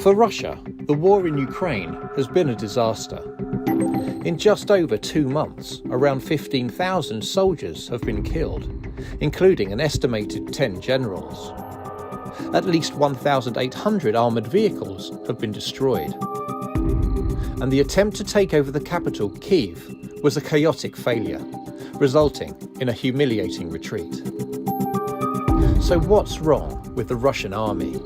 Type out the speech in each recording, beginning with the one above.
For Russia, the war in Ukraine has been a disaster. In just over 2 months, around 15,000 soldiers have been killed, including an estimated 10 generals. At least 1,800 armoured vehicles have been destroyed. And the attempt to take over the capital, Kyiv, was a chaotic failure, resulting in a humiliating retreat. So what's wrong with the Russian army?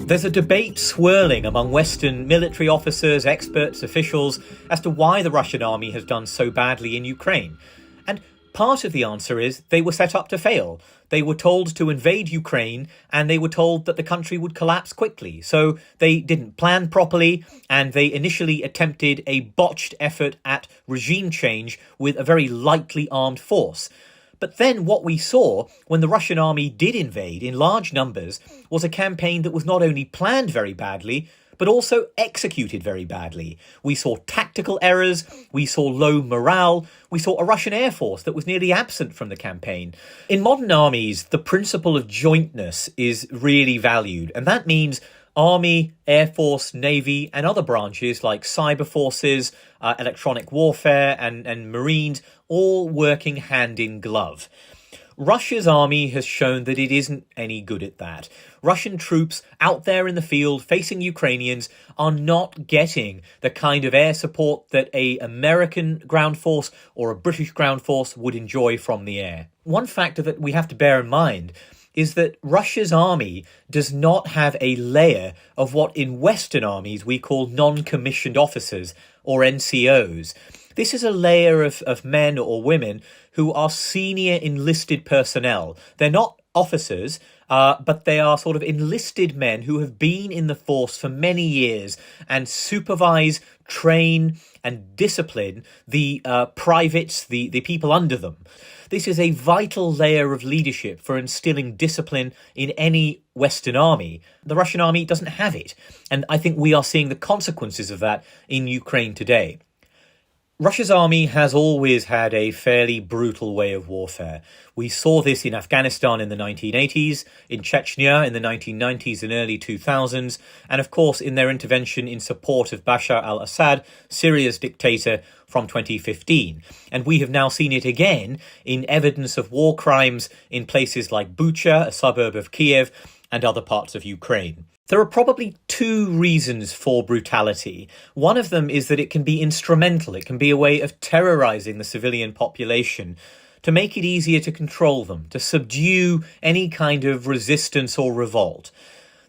There's a debate swirling among Western military officers, experts, officials as to why the Russian army has done so badly in Ukraine. And part of the answer is they were set up to fail. They were told to invade Ukraine and they were told that the country would collapse quickly. So they didn't plan properly and they initially attempted a botched effort at regime change with a very lightly armed force. But then what we saw when the Russian army did invade in large numbers was a campaign that was not only planned very badly, but also executed very badly. We saw tactical errors, we saw low morale, we saw a Russian air force that was nearly absent from the campaign. In modern armies, the principle of jointness is really valued, and that means Army, Air Force, Navy, and other branches like cyber forces, electronic warfare, and Marines, all working hand in glove. Russia's army has shown that it isn't any good at that. Russian troops out there in the field facing Ukrainians are not getting the kind of air support that an American ground force or a British ground force would enjoy from the air. One factor that we have to bear in mind is that Russia's army does not have a layer of what in Western armies we call non-commissioned officers, or NCOs. This is a layer of men or women who are senior enlisted personnel. They're not officers, but they are sort of enlisted men who have been in the force for many years and supervise, train and discipline the privates, the people under them. This is a vital layer of leadership for instilling discipline in any Western army. The Russian army doesn't have it, and I think we are seeing the consequences of that in Ukraine today. Russia's army has always had a fairly brutal way of warfare. We saw this in Afghanistan in the 1980s, in Chechnya in the 1990s and early 2000s, and of course in their intervention in support of Bashar al-Assad, Syria's dictator, from 2015. And we have now seen it again in evidence of war crimes in places like Bucha, a suburb of Kiev, and other parts of Ukraine. There are probably two reasons for brutality. One of them is that it can be instrumental. It can be a way of terrorizing the civilian population to make it easier to control them, to subdue any kind of resistance or revolt.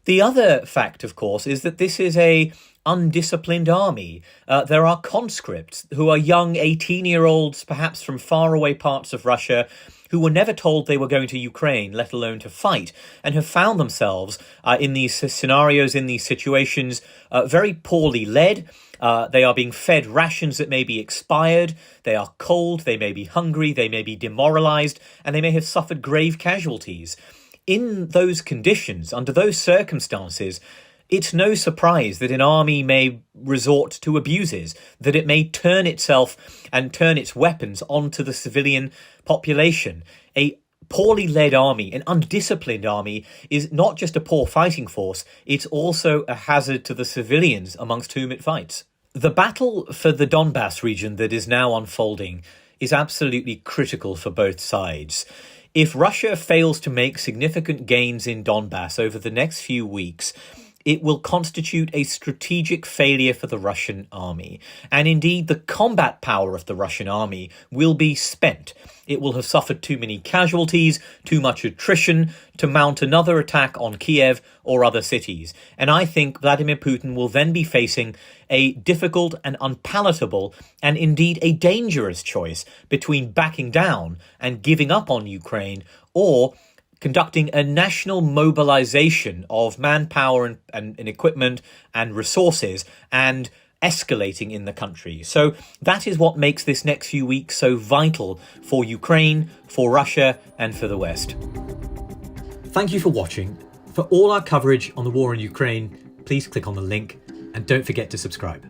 The other fact, of course, is that this is a undisciplined army. There are conscripts who are young 18-year-olds, perhaps from faraway parts of Russia, who were never told they were going to Ukraine, let alone to fight, and have found themselves in these scenarios, in these situations, very poorly led. They are being fed rations that may be expired. They are cold, they may be hungry, they may be demoralized, and they may have suffered grave casualties. In those conditions, under those circumstances, it's no surprise that an army may resort to abuses, that it may turn itself and turn its weapons onto the civilian population. A poorly led army, an undisciplined army, is not just a poor fighting force, it's also a hazard to the civilians amongst whom it fights. The battle for the Donbass region that is now unfolding is absolutely critical for both sides. If Russia fails to make significant gains in Donbass over the next few weeks, it will constitute a strategic failure for the Russian army. And indeed, the combat power of the Russian army will be spent. It will have suffered too many casualties, too much attrition to mount another attack on Kiev or other cities. And I think Vladimir Putin will then be facing a difficult and unpalatable and indeed a dangerous choice between backing down and giving up on Ukraine or conducting a national mobilization of manpower and equipment and resources and escalating in the country. So that is what makes this next few weeks so vital for Ukraine, for Russia, and for the West. Thank you for watching. For all our coverage on the war in Ukraine, please click on the link and don't forget to subscribe.